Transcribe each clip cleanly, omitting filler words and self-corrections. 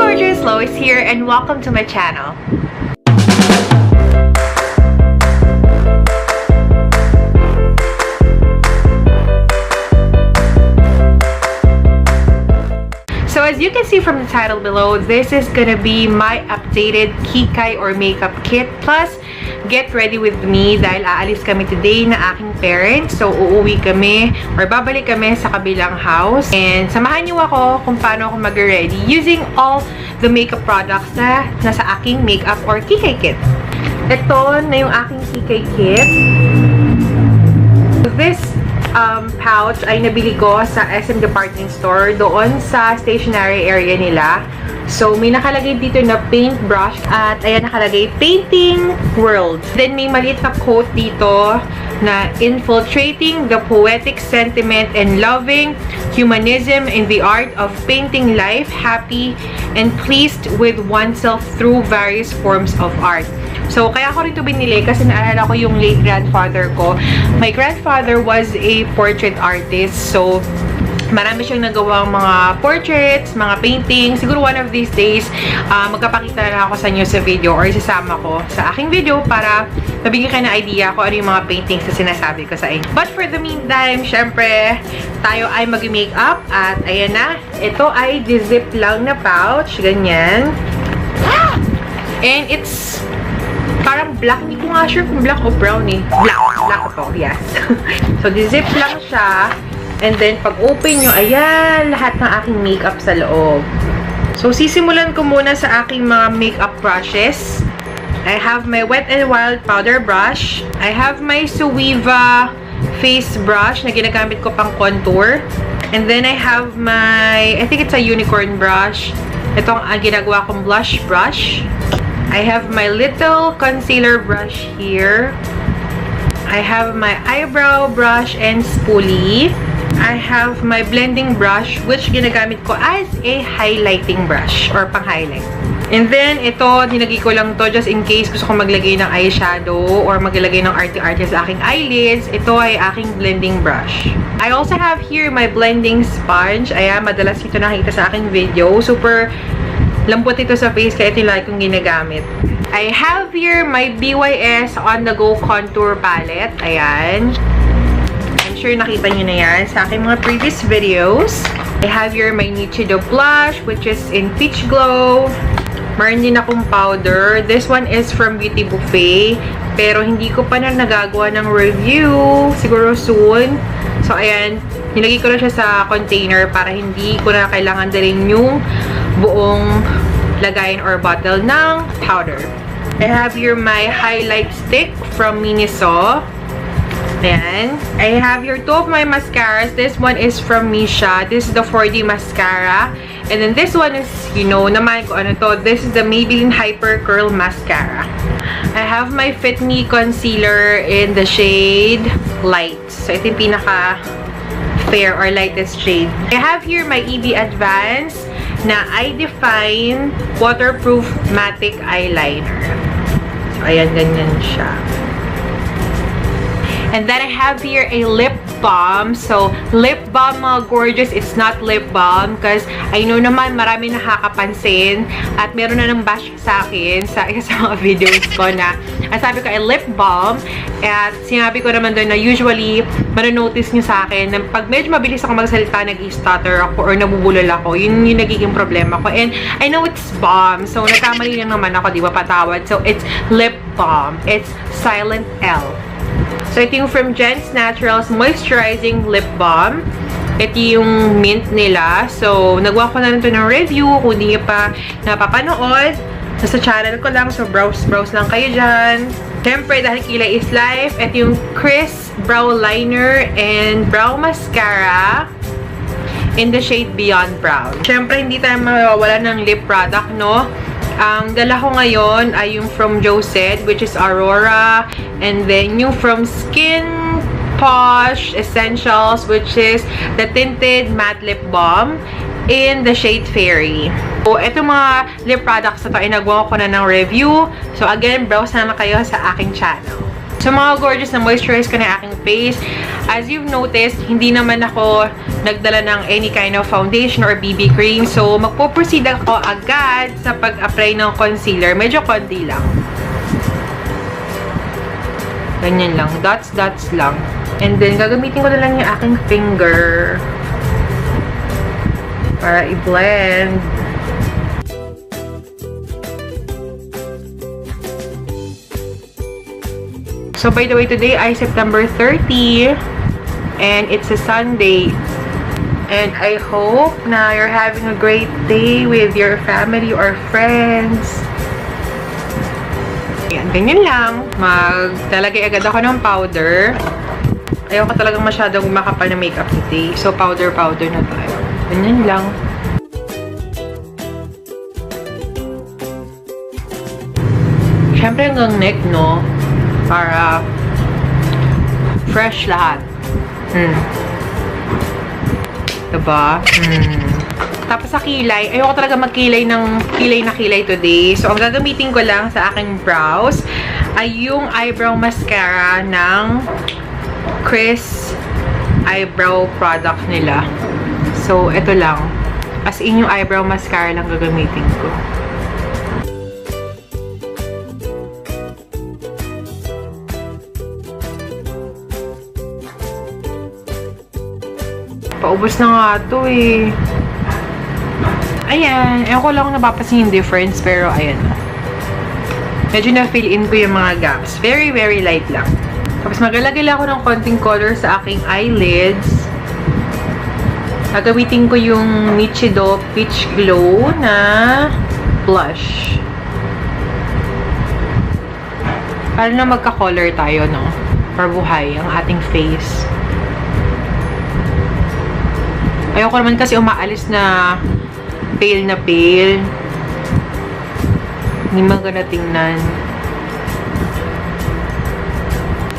gorgeous, Lois here, and welcome to my channel. So as you can see from the title below, this is gonna be my updated kikay or makeup kit. Plus, get ready with me dahil aalis kami today na aking parents. So, uuwi kami or babalik kami sa kabilang house. And samahan niyo ako kung paano ako mag-ready using all the makeup products na nasa aking makeup or kikay kit. Ito na yung aking kikay kit. This pouch ay nabili ko sa SM Department Store doon sa stationery area nila. So, may nakalagay dito na paintbrush at ayan nakalagay Painting World. Then, may maliit na quote dito na infiltrating the poetic sentiment and loving humanism in the art of painting life happy and pleased with oneself through various forms of art. So, kaya ko rin ito binili kasi naalala ko yung late grandfather ko. My grandfather was a portrait artist. So, marami siyang nagawang mga portraits, mga paintings. Siguro one of these days, magkapakita na ako sa inyo sa video or isasama ko sa aking video para mabigyan kayo ng idea kung ano yung mga paintings na sinasabi ko sa inyo. But for the meantime, syempre, tayo ay mag-makeup at ayan na. Ito ay di-zip lang na pouch. Ganyan. And it's parang black. Hindi ko nga sure kung black o brown eh. Black. Black ito. Yes. So, di-zip lang siya. And then, pag open nyo, ayan, lahat ng aking makeup sa loob. So, sisimulan ko muna sa aking mga makeup brushes. I have my Wet n Wild powder brush. I have my Suiva face brush na ginagamit ko pang contour. And then, I have my, I think it's a unicorn brush. Itong ginagawa kong blush brush. I have my little concealer brush here. I have my eyebrow brush and spoolie. I have my blending brush, which ginagamit ko as a highlighting brush or pang-highlight. And then, ito, nilagay ko lang to just in case gusto ko maglagay ng eyeshadow or maglagay ng arty-arty sa aking eyelids. Ito ay aking blending brush. I also have here my blending sponge. Ayan, madalas ito nakita sa aking video. Super lambot ito sa face, kaya ito yung lagi kong ginagamit. I have here my BYS On-The-Go Contour Palette. Ayan. I'm sure nakita nyo na yan sa aking mga previous videos. I have here my niyo blush, which is in Peach Glow. Meron din akong powder. This one is from Beauty Buffet. Pero hindi ko pa na nagagawa ng review. Siguro soon. So, ayan. Nilagay ko na siya sa container para hindi ko na kailangan dalhin yung buong lagayin or bottle ng powder. I have here my highlight stick from Miniso. Ayan. I have here two of my mascaras. This one is from Misha. This is the 4D mascara. And then this one is, you know, naman ko ano to. This is the Maybelline Hyper Curl Mascara. I have my Fit Me Concealer in the shade Light. So, ito yung pinaka fair or lightest shade. I have here my EB Advance na I Define Waterproof Matic Eyeliner. So, ayan, ganyan siya. And then I have here a lip balm. So, lip balm, mga gorgeous, it's not lip balm because I know naman marami nakakapansin at meron na nang bash sa akin sa isa sa mga videos ko na ang sabi ko ay lip balm at sinabi ko naman doon na usually manonotice nyo sa akin na pag medyo mabilis ako magsalita, nag-stutter ako or nabubulol ako, yun yung nagiging problema ko. And I know it's balm. So, nagkamali lang naman ako, di ba, patawad. So, it's lip balm. It's Silent L. So, ito yung from Jen's Naturals Moisturizing Lip Balm. Ito yung mint nila. So, nagawa ko na rin ito ng review. Kung hindi nyo pa napapanood, nasa channel ko lang. So, browse lang kayo dyan. Siyempre, dahil kilay is life, ito yung Chris Brow Liner and Brow Mascara in the shade Beyond Brown. Siyempre, hindi tayo mawawala ng lip product, no? Ang dala ko ngayon ay yung from Josette, which is Aurora. And then yung from Skin Posh Essentials, which is the Tinted Matte Lip Balm in the shade Fairy. So, eto mga lip products na to ay nagawa ko na ng review. So, again, browse naman kayo sa aking channel. So, mga gorgeous, na moisturize ko na aking face. As you've noticed, hindi naman ako nagdala ng any kind of foundation or BB cream. So, magpo-proceed ako agad sa pag-apply ng concealer. Medyo konti lang. Ganyan lang. Dots lang. And then, gagamitin ko na lang yung aking finger para i-blend. So, by the way, today ay September 30 and it's a Sunday. And I hope na you're having a great day with your family or friends. Ayan, ganyan lang. Maglalagay agad ako ng powder. Ayaw ko talagang masyadong makapal na makeup today. So, powder na tayo. Ganyan lang. Siyempre hanggang neck, no? Para fresh lahat. Diba? Tapos sa kilay, ayoko talaga magkilay ng kilay today. So, ang gagamitin ko lang sa aking brows ay yung eyebrow mascara ng Chris eyebrow product nila. So, ito lang. As in, yung eyebrow mascara lang gagamitin ko. Paubos na nga to eh. Ayan. Ewan ko lang napapasin yung difference. Pero ayan. Medyo na-fill in ko yung mga gaps. Very, very light lang. Tapos maglalagay lang ako ng konting color sa aking eyelids. Gagamitin ko yung Niyo Peach Glow na blush. Para na magka-color tayo, no? Para buhay ang ating face. Ayoko naman kasi umaalis na pale. Hindi maganda tingnan.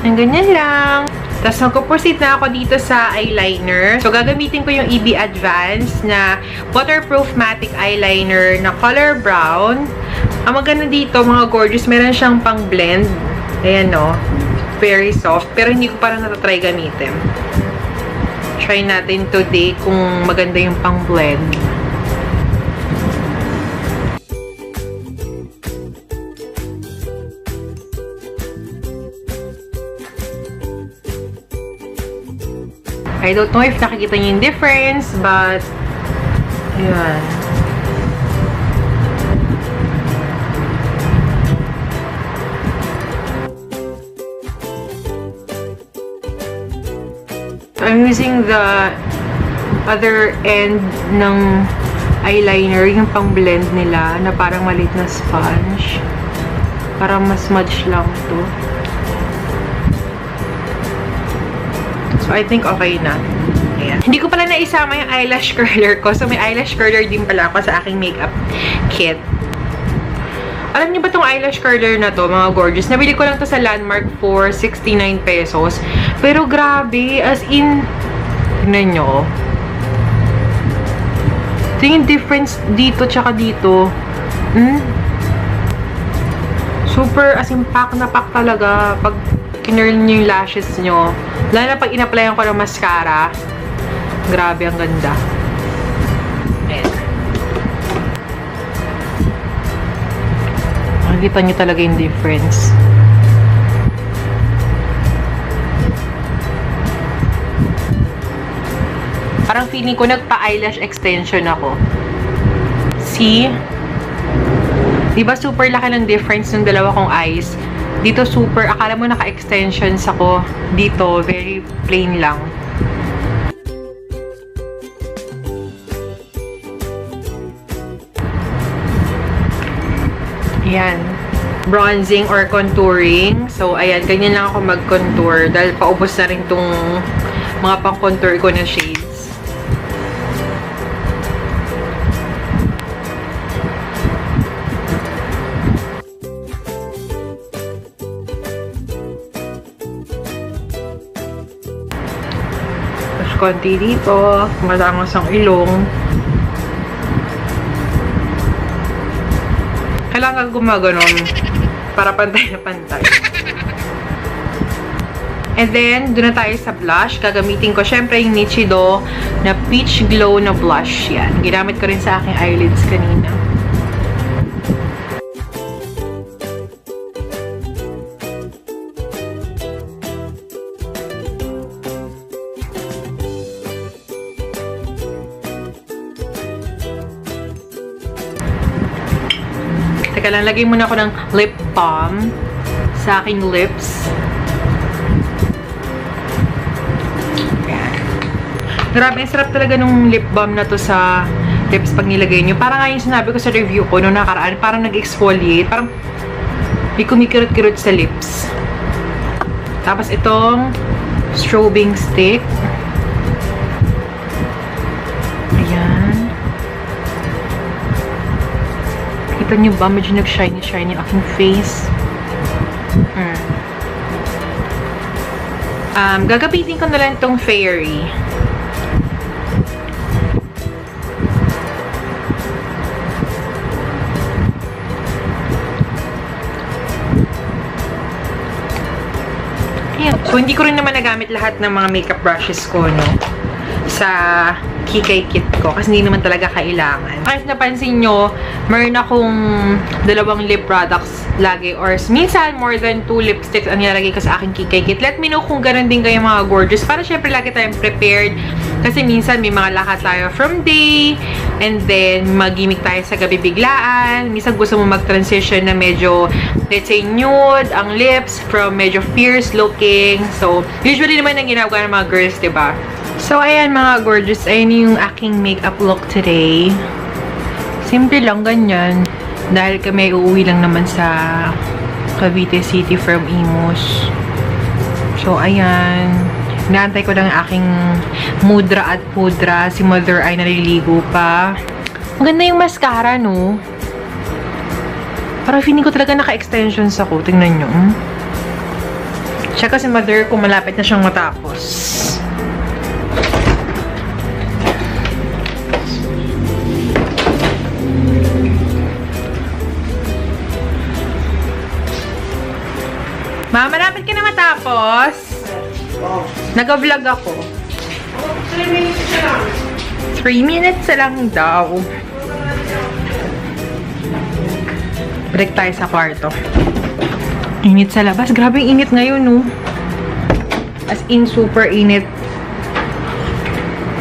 Ang ganyan lang. Tapos magpo-proceed na ako dito sa eyeliner. So, gagamitin ko yung EB Advance na waterproof matte eyeliner na color brown. Ang maganda dito, mga gorgeous, meron siyang pang blend. Ayan, no? Very soft. Pero hindi ko parang natatry gamitin. Try natin today kung maganda yung pang blend. I don't know if nakikita niyo yung difference, but ayan. I'm using the other end ng eyeliner, yung pang blend nila, na parang maliit na sponge. Parang mas smudge lang to. So, I think okay na. Ayan. Hindi ko pala naisama yung eyelash curler ko. So, may eyelash curler din pala ako sa aking makeup kit. Alam niyo ba tong eyelash curler na to, mga gorgeous? Nabili ko lang to sa Landmark for 69 pesos. Pero grabe, as in, tignan nyo. Ito yung difference dito tsaka dito. Super, as in, pack na pack talaga. Pag kinurl nyo yung lashes nyo. Lalo na pag in-applyan ko ng mascara. Grabe, ang ganda. Ayan. Makikita nyo talaga yung difference. Parang feeling ko nagpa-eyelash extension ako. See? Diba super laki ng difference ng dalawa kong eyes? Dito super, akala mo naka-extensions ako. Dito, very plain lang. Ayan. Bronzing or contouring. So, ayan, ganyan lang ako mag-contour. Dahil paubos na rin tong mga pang-contour ko na shades. Konti dito, matangos ang ilong. Kailangan gumaganon para pantay na pantay. And then, doon na tayo sa blush. Gagamitin ko, syempre, yung Nichido na Peach Glow na blush. Yan. Ginamit ko rin sa aking eyelids kanina. Teka lang, lagay muna ako ng lip balm sa aking lips. Ayan. Grabe, sarap talaga nung lip balm na to sa lips pag nilagay nyo. Parang nga yung sinabi ko sa review ko nung nakaraan, parang nag-exfoliate. Parang may kumikirot-kirot sa lips. Tapos itong strobing stick. Kita nyo ba? Medyo nag-shiny-shiny yung aking face. Gagapitin ko na lang itong fairy. Ayan. So, hindi ko rin naman nagamit lahat ng mga makeup brushes ko, no? Sa kikay kit ko. Kasi hindi naman talaga kailangan. Kahit napansin nyo, meron akong dalawang lip products lagi. Or minsan, more than 2 lipsticks ang nilalagay ko sa aking kikay kit. Let me know kung ganun din kayo mga gorgeous. Para syempre lagi tayong prepared. Kasi minsan may mga lakad tayo from day. And then, mag-gimmick tayo sa gabi biglaan. Minsan gusto mo mag-transition na medyo, let's say, nude ang lips from medyo fierce looking. So, usually naman ang ginagawa ng mga girls, diba? So, ayan mga gorgeous. Ayan yung aking makeup look today. Simple lang ganyan. Dahil kami uuwi lang naman sa Cavite City from Imus. So, ayan. Inaantay ko lang ang aking mudra at pudra. Si Mother ay naliligo pa. Maganda yung mascara, no? Parang feeling ko talaga naka-extensions ako. Tingnan nyo. Siya kasi Mother kung malapit na siyang matapos. Mama, malapit ka na matapos. Nag-vlog ako. 3 minutes na lang. 3 minutes na lang daw. Break tayo sa kwarto. Init sa labas. Grabe yung init ngayon, no? As in, super init.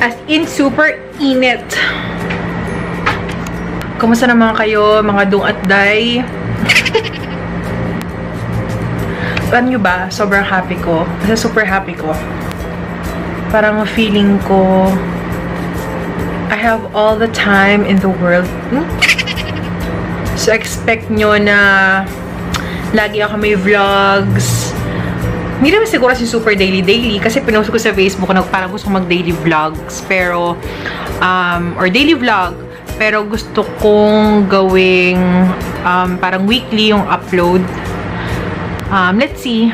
As in, super init. Kumusta naman kayo, mga dung at day? Alam nyo ba, sobrang happy ko. Kasi super happy ko. Parang feeling ko, I have all the time in the world. So, expect nyo na lagi ako may vlogs. Hindi naman siguro si super daily. Kasi pinost ko sa Facebook na parang gusto ko mag-daily vlogs. Pero, or daily vlog. Pero gusto kong gawing parang weekly yung upload. Let's see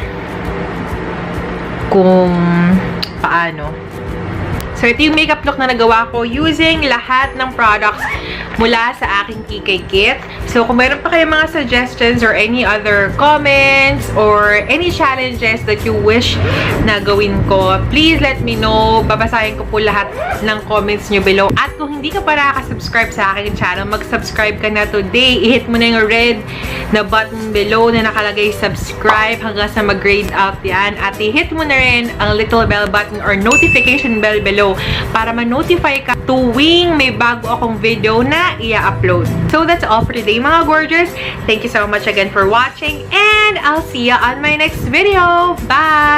kung paano. So, ito yung makeup look na nagawa ko using lahat ng products mula sa aking kikay kit. So, kung meron pa kayong mga suggestions or any other comments or any challenges that you wish na gawin ko, please let me know. Babasahin ko po lahat ng comments nyo below. At kung hindi ka pa nakaka-subscribe sa aking channel, mag-subscribe ka na today. I-hit mo na yung red na button below na nakalagay subscribe hanggang sa mag-grade out yan. At i-hit mo na rin ang little bell button or notification bell below para ma-notify ka tuwing may bago akong video na i-upload. So, that's all for today, mga gorgeous. Thank you so much again for watching and I'll see you on my next video. Bye!